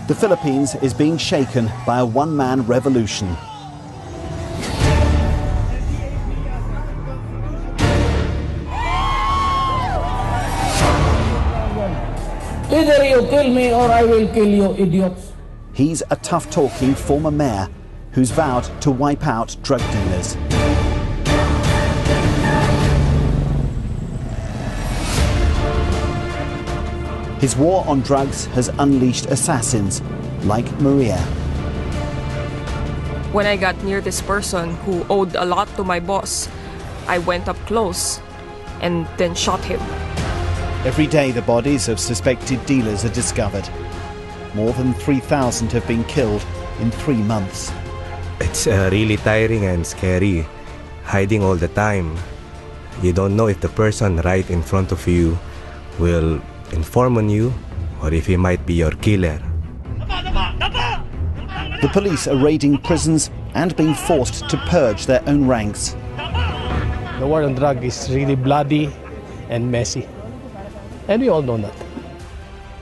The Philippines is being shaken by a one-man revolution. Either you kill me or I will kill you, idiots. He's a tough-talking former mayor who's vowed to wipe out drug dealers. His war on drugs has unleashed assassins like Maria. When I got near this person who owed a lot to my boss, I went up close and then shot him. Every day the bodies of suspected dealers are discovered. More than 3,000 have been killed in 3 months. It's really tiring and scary, hiding all the time. You don't know if the person right in front of you will inform on you or if he might be your killer. The police are raiding prisons and being forced to purge their own ranks. The war on drugs is really bloody and messy, and we all know that.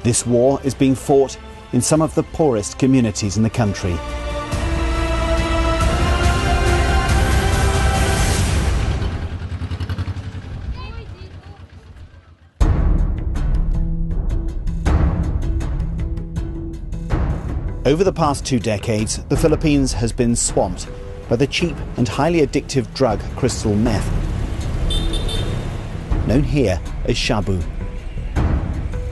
This war is being fought in some of the poorest communities in the country. Over the past 2 decades, the Philippines has been swamped by the cheap and highly addictive drug crystal meth, known here as shabu.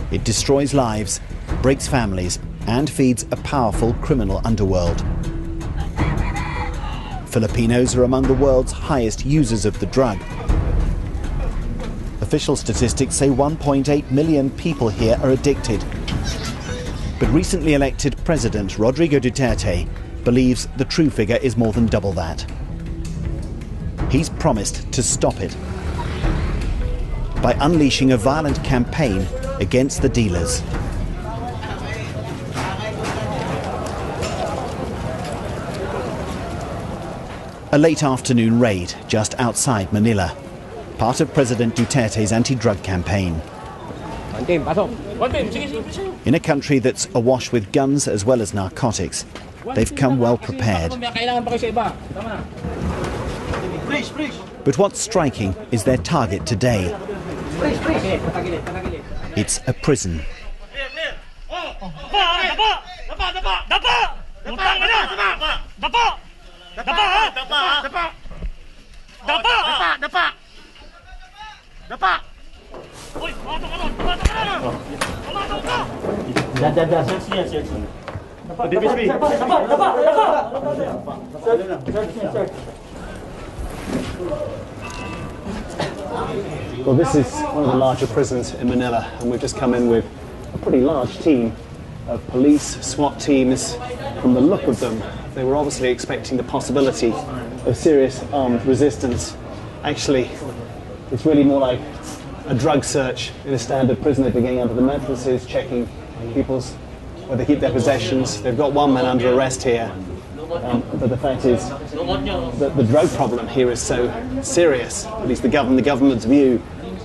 It destroys lives, breaks families, and feeds a powerful criminal underworld. Filipinos are among the world's highest users of the drug. Official statistics say 1.8 million people here are addicted. But recently elected President Rodrigo Duterte believes the true figure is more than double that. He's promised to stop it by unleashing a violent campaign against the dealers. A late afternoon raid just outside Manila, part of President Duterte's anti-drug campaign. In a country that's awash with guns as well as narcotics, they've come well prepared. But what's striking is their target today. It's a prison. Well, this is one of the larger prisons in Manila, and we've just come in with a pretty large team of police, SWAT teams. From the look of them, they were obviously expecting the possibility of serious armed resistance. Actually, it's really more like a drug search in a standard prison. They've been going under the mattresses, checking where they keep their possessions. They've got one man under arrest here. But the fact is that the drug problem here is so serious, at least the government's view,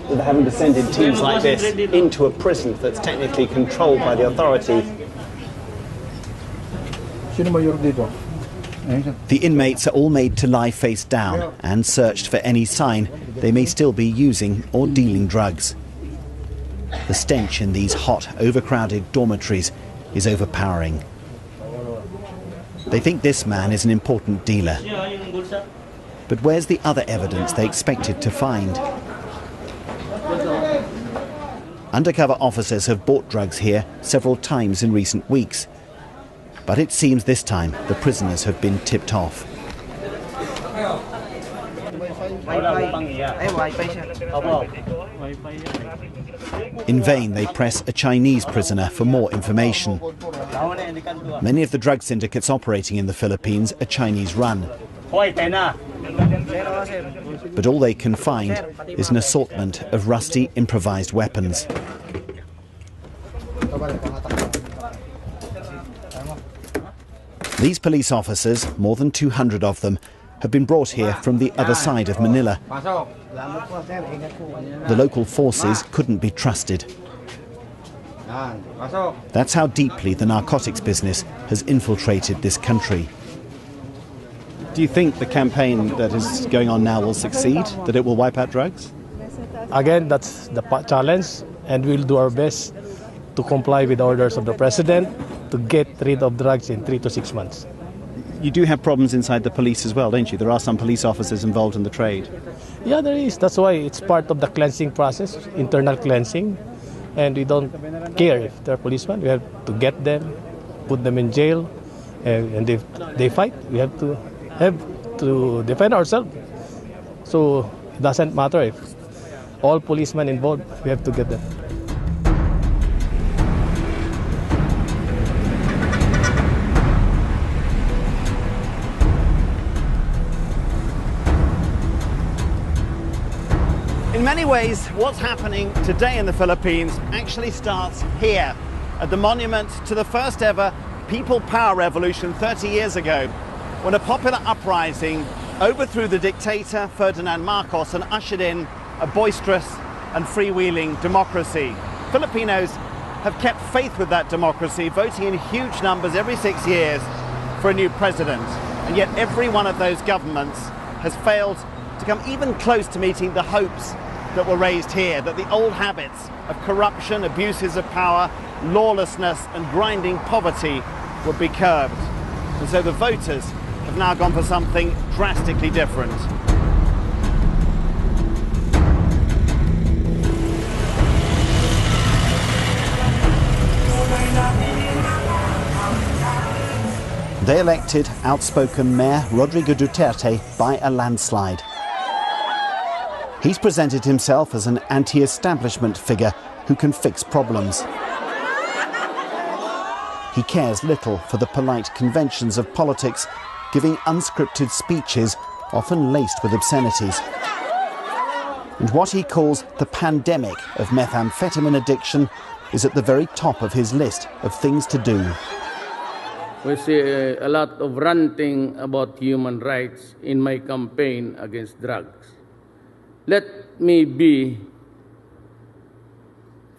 that they're having to send in teams like this into a prison that's technically controlled by the authorities. The inmates are all made to lie face down and searched for any sign they may still be using or dealing drugs. The stench in these hot, overcrowded dormitories is overpowering. They think this man is an important dealer. But where's the other evidence they expected to find? Undercover officers have bought drugs here several times in recent weeks. But it seems this time the prisoners have been tipped off. In vain, they press a Chinese prisoner for more information. Many of the drug syndicates operating in the Philippines are Chinese-run. But all they can find is an assortment of rusty, improvised weapons. These police officers, more than 200 of them, have been brought here from the other side of Manila. The local forces couldn't be trusted. That's how deeply the narcotics business has infiltrated this country. Do you think the campaign that is going on now will succeed, that it will wipe out drugs? Again, that's the challenge, and we'll do our best to comply with the orders of the president to get rid of drugs in 3 to 6 months. You do have problems inside the police as well, don't you? There are some police officers involved in the trade. Yeah, there is. That's why it's part of the cleansing process, internal cleansing. And we don't care if they're policemen. We have to get them, put them in jail, and if they fight, we have to defend ourselves. So it doesn't matter if all policemen involved, we have to get them. In many ways, what's happening today in the Philippines actually starts here, at the monument to the first ever People Power Revolution 30 years ago, when a popular uprising overthrew the dictator Ferdinand Marcos and ushered in a boisterous and freewheeling democracy. Filipinos have kept faith with that democracy, voting in huge numbers every 6 years for a new president. And yet every one of those governments has failed to come even close to meeting the hopes that were raised here, that the old habits of corruption, abuses of power, lawlessness and grinding poverty would be curbed. And so the voters have now gone for something drastically different. They elected outspoken Mayor Rodrigo Duterte by a landslide. He's presented himself as an anti-establishment figure who can fix problems. He cares little for the polite conventions of politics, giving unscripted speeches often laced with obscenities. And what he calls the pandemic of methamphetamine addiction is at the very top of his list of things to do. We see a lot of ranting about human rights in my campaign against drugs. Let me be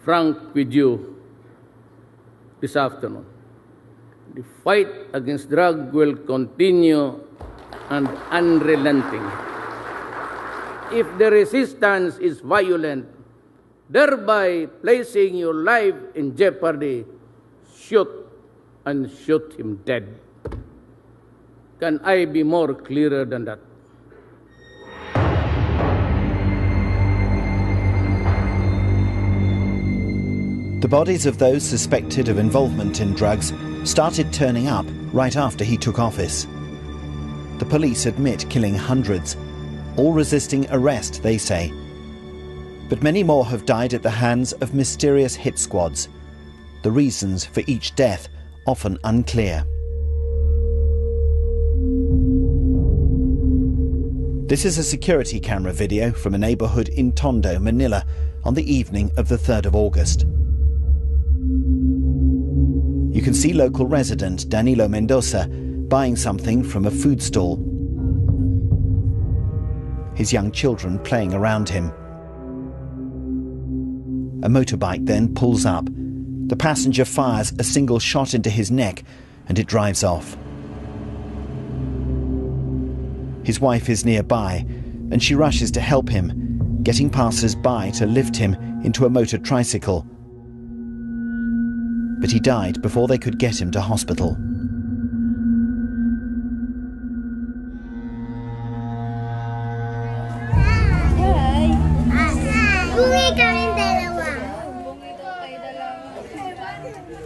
frank with you this afternoon. The fight against drugs will continue and unrelenting. If the resistance is violent, thereby placing your life in jeopardy, shoot and shoot him dead. Can I be more clearer than that? The bodies of those suspected of involvement in drugs started turning up right after he took office. The police admit killing hundreds, all resisting arrest, they say. But many more have died at the hands of mysterious hit squads. The reasons for each death often unclear. This is a security camera video from a neighbourhood in Tondo, Manila, on the evening of the 3rd of August. You can see local resident Danilo Mendoza buying something from a food stall. His young children playing around him. A motorbike then pulls up. The passenger fires a single shot into his neck and it drives off. His wife is nearby and she rushes to help him, getting passers-by to lift him into a motor tricycle. But he died before they could get him to hospital.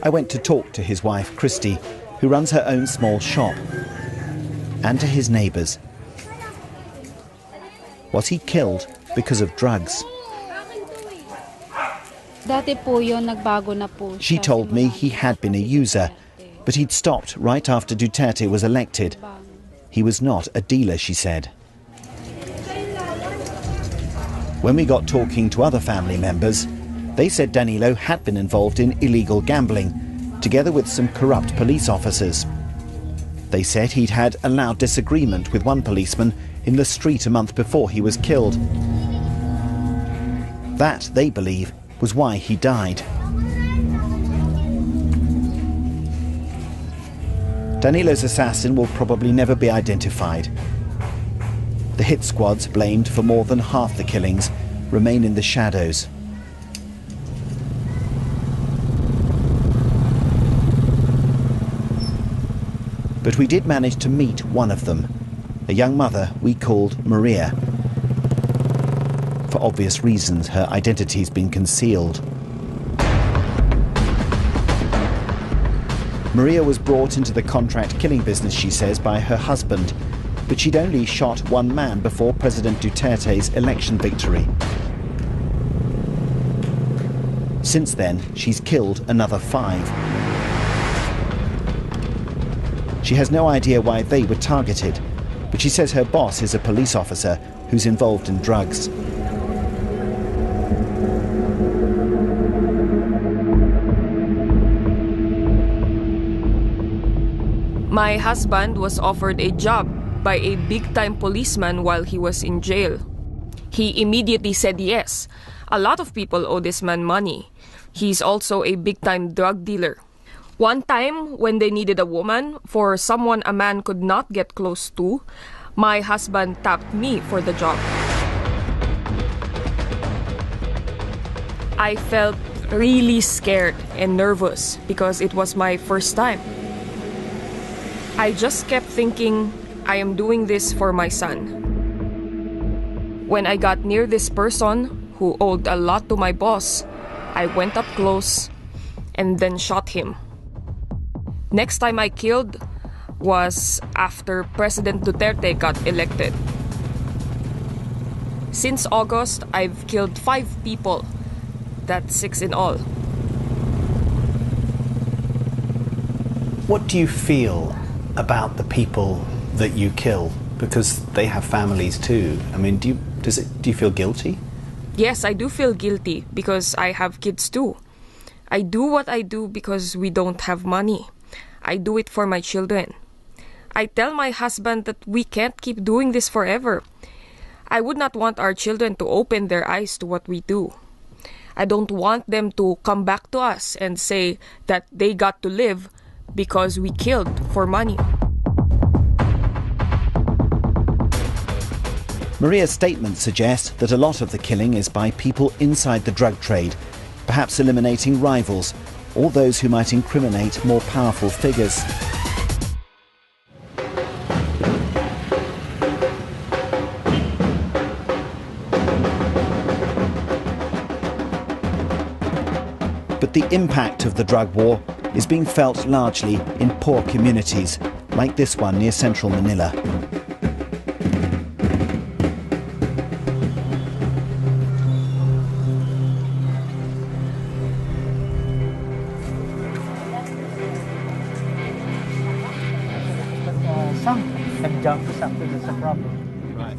I went to talk to his wife, Christy, who runs her own small shop, and to his neighbours. Was he killed because of drugs? She told me he had been a user, but he'd stopped right after Duterte was elected. He was not a dealer, she said. When we got talking to other family members, they said Danilo had been involved in illegal gambling, together with some corrupt police officers. They said he'd had a loud disagreement with one policeman in the street a month before he was killed. That, they believe, was why he died. Danilo's assassin will probably never be identified. The hit squads blamed for more than half the killings remain in the shadows. But we did manage to meet one of them, a young mother we called Maria. For obvious reasons, her identity's been concealed. Maria was brought into the contract killing business, she says, by her husband, but she'd only shot one man before President Duterte's election victory. Since then, she's killed another 5. She has no idea why they were targeted, but she says her boss is a police officer who's involved in drugs. My husband was offered a job by a big-time policeman while he was in jail. He immediately said yes. A lot of people owe this man money. He's also a big-time drug dealer. One time, when they needed a woman for someone a man could not get close to, my husband tapped me for the job. I felt really scared and nervous because it was my first time. I just kept thinking, I am doing this for my son. When I got near this person who owed a lot to my boss, I went up close and then shot him. Next time I killed was after President Duterte got elected. Since August, I've killed 5 people. That's 6 in all. What do you feel about the people that you kill? Because they have families too. I mean, do you feel guilty? Yes, I do feel guilty because I have kids too. I do what I do because we don't have money. I do it for my children. I tell my husband that we can't keep doing this forever. I would not want our children to open their eyes to what we do. I don't want them to come back to us and say that they got to live because we killed for money. Maria's statement suggests that a lot of the killing is by people inside the drug trade, perhaps eliminating rivals or those who might incriminate more powerful figures. But the impact of the drug war is being felt largely in poor communities, like this one near central Manila.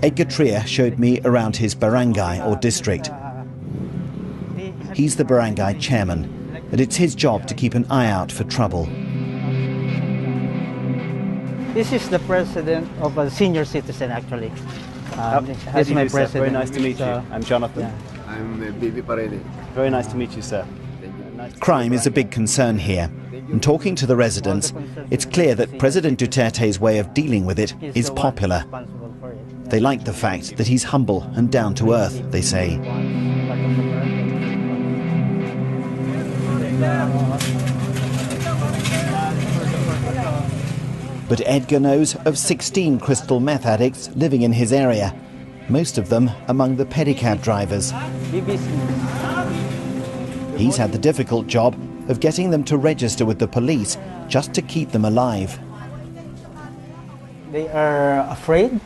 Edgar Trier showed me around his barangay or district. He's the barangay chairman, and it's his job to keep an eye out for trouble. This is the president of a senior citizen, actually. This is my president. Very nice to meet you. I'm Jonathan. Yeah. I'm Bibi Parede. Very nice to meet you, sir. Crime is a big concern here. And talking to the residents, it's clear that President Duterte's way of dealing with it is popular. They like the fact that he's humble and down to earth, they say. But Edgar knows of 16 crystal meth addicts living in his area, most of them among the pedicab drivers. He's had the difficult job of getting them to register with the police just to keep them alive. They are afraid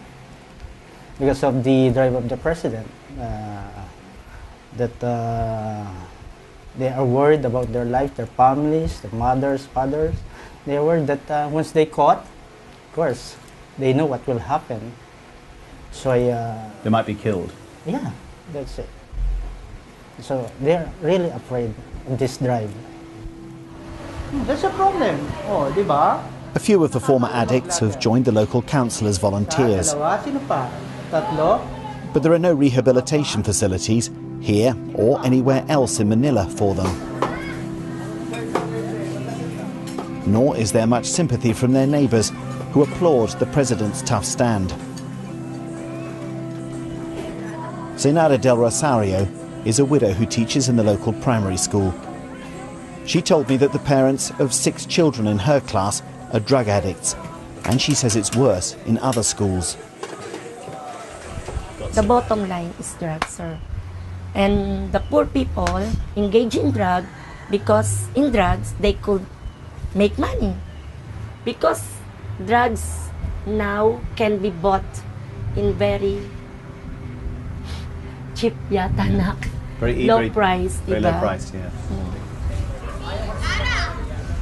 because of the drive of the president, that they are worried about their life, their families, their mothers, fathers. They are worried that once they caught, of course, they know what will happen. So they might be killed. Yeah, that's it. So they are really afraid of this drive. That's a problem. Oh, di ba? A few of the former addicts have joined the local council as volunteers. But there are no rehabilitation facilities here or anywhere else in Manila for them. Nor is there much sympathy from their neighbours, who applaud the president's tough stand. Zenara del Rosario is a widow who teaches in the local primary school. She told me that the parents of 6 children in her class are drug addicts, and she says it's worse in other schools. The bottom line is drugs, sir. And the poor people engage in drugs because in drugs they could make money. Because drugs now can be bought in very cheap yata na. Low price, very diba? low price, yeah.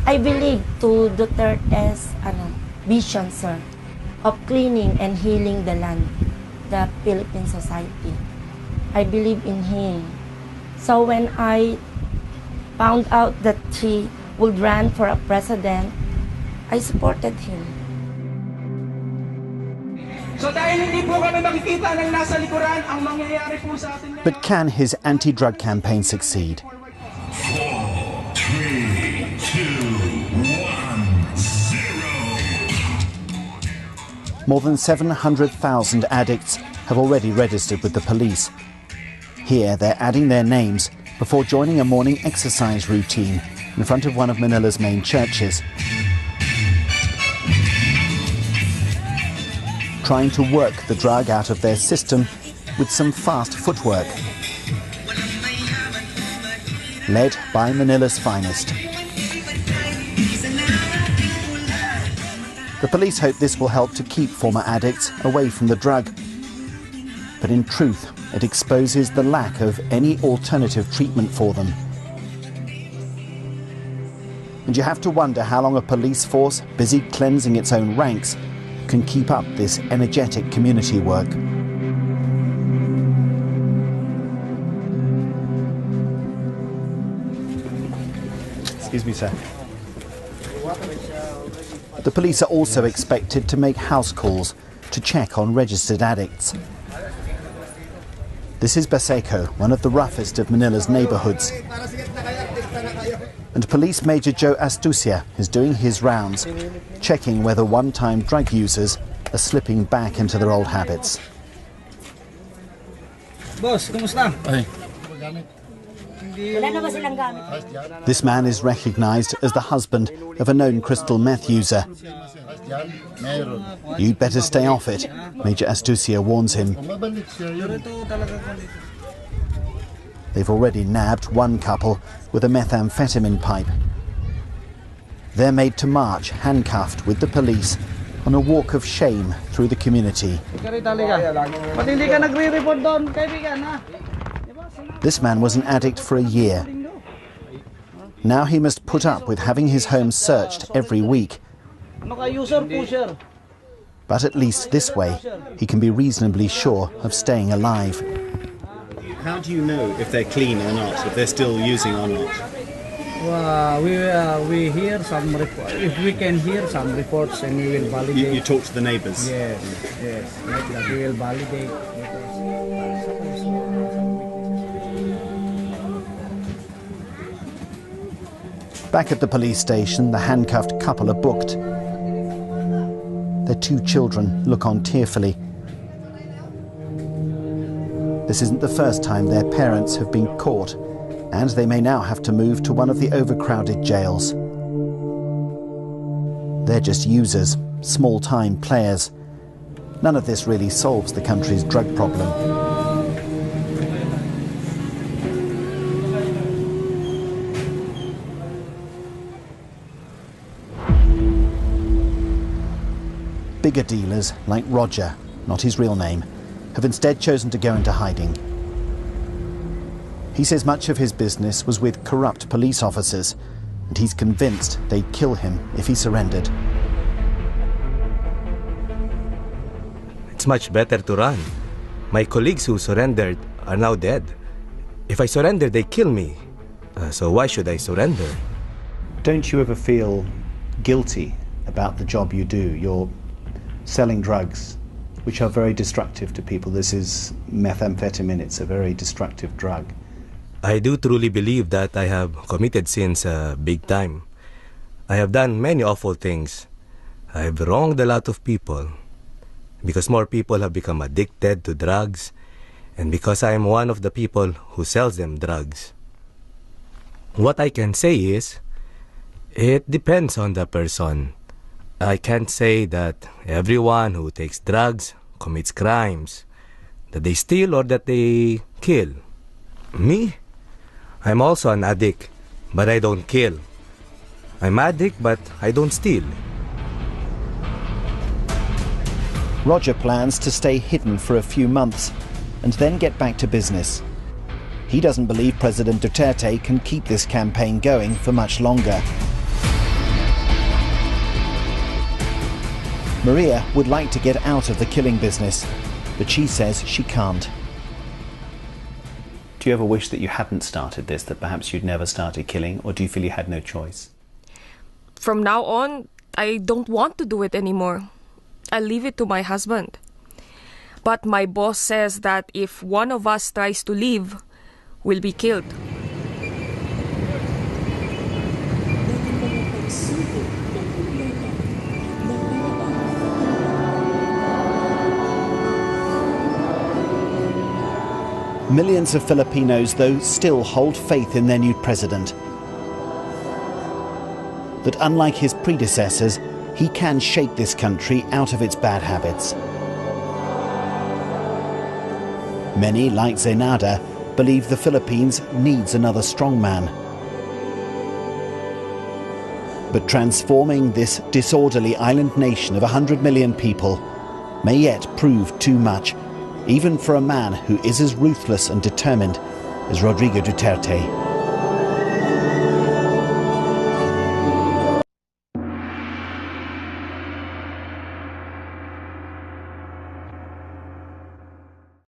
I believe to DUTERTE's vision, sir, of cleaning and healing the land, the Philippine society. I believe in him. So when I found out that he would run for a president, I supported him. So dahil hindi po kami makikita ng nasa likuran, ang mangyayari po sa atin ngayon. But can his anti-drug campaign succeed? 4, 3, 2, 1, 0. More than 700,000 addicts have already registered with the police. Here they're adding their names before joining a morning exercise routine in front of one of Manila's main churches. Trying to work the drug out of their system with some fast footwork. Led by Manila's finest. The police hope this will help to keep former addicts away from the drug. But in truth, it exposes the lack of any alternative treatment for them. And you have to wonder how long a police force, busy cleansing its own ranks, can keep up this energetic community work. Excuse me, sir. The police are also expected to make house calls to check on registered addicts. This is Baseco, one of the roughest of Manila's neighbourhoods. And Police Major Joe Astucia is doing his rounds, checking whether one-time drug users are slipping back into their old habits. Boss, kumusta? This man is recognised as the husband of a known crystal meth user. You'd better stay off it, Major Astucia warns him. They've already nabbed one couple with a methamphetamine pipe. They're made to march, handcuffed with the police, on a walk of shame through the community. This man was an addict for a year. Now he must put up with having his home searched every week. But at least this way, he can be reasonably sure of staying alive. How do you know if they're clean or not, if they're still using or not? We hear some reports. If we can hear some reports, and we will validate. You talk to the neighbours? Yes, yes. Like that, we will validate. Back at the police station, the handcuffed couple are booked. Their 2 children look on tearfully. This isn't the first time their parents have been caught, and they may now have to move to one of the overcrowded jails. They're just users, small-time players. None of this really solves the country's drug problem. Bigger dealers, like Roger, not his real name, have instead chosen to go into hiding. He says much of his business was with corrupt police officers, and he's convinced they'd kill him if he surrendered. It's much better to run. My colleagues who surrendered are now dead. If I surrender, they kill me. So why should I surrender? Don't you ever feel guilty about the job you do? You're selling drugs, which are very destructive to people. This is methamphetamine. It's a very destructive drug. I do truly believe that I have committed sins big time. I have done many awful things. I have wronged a lot of people. Because more people have become addicted to drugs, and because I am one of the people who sells them drugs. What I can say is, it depends on the person. I can't say that everyone who takes drugs commits crimes, that they steal or that they kill. Me? I'm also an addict, but I don't kill. I'm addict, but I don't steal. Roger plans to stay hidden for a few months and then get back to business. He doesn't believe President Duterte can keep this campaign going for much longer. Maria would like to get out of the killing business, but she says she can't. Do you ever wish that you hadn't started this, that perhaps you'd never started killing, or do you feel you had no choice? From now on, I don't want to do it anymore. I leave it to my husband. But my boss says that if one of us tries to leave, we'll be killed. Millions of Filipinos, though, still hold faith in their new president. That unlike his predecessors, he can shake this country out of its bad habits. Many, like Zainada, believe the Philippines needs another strongman. But transforming this disorderly island nation of 100 million people may yet prove too much, even for a man who is as ruthless and determined as Rodrigo Duterte.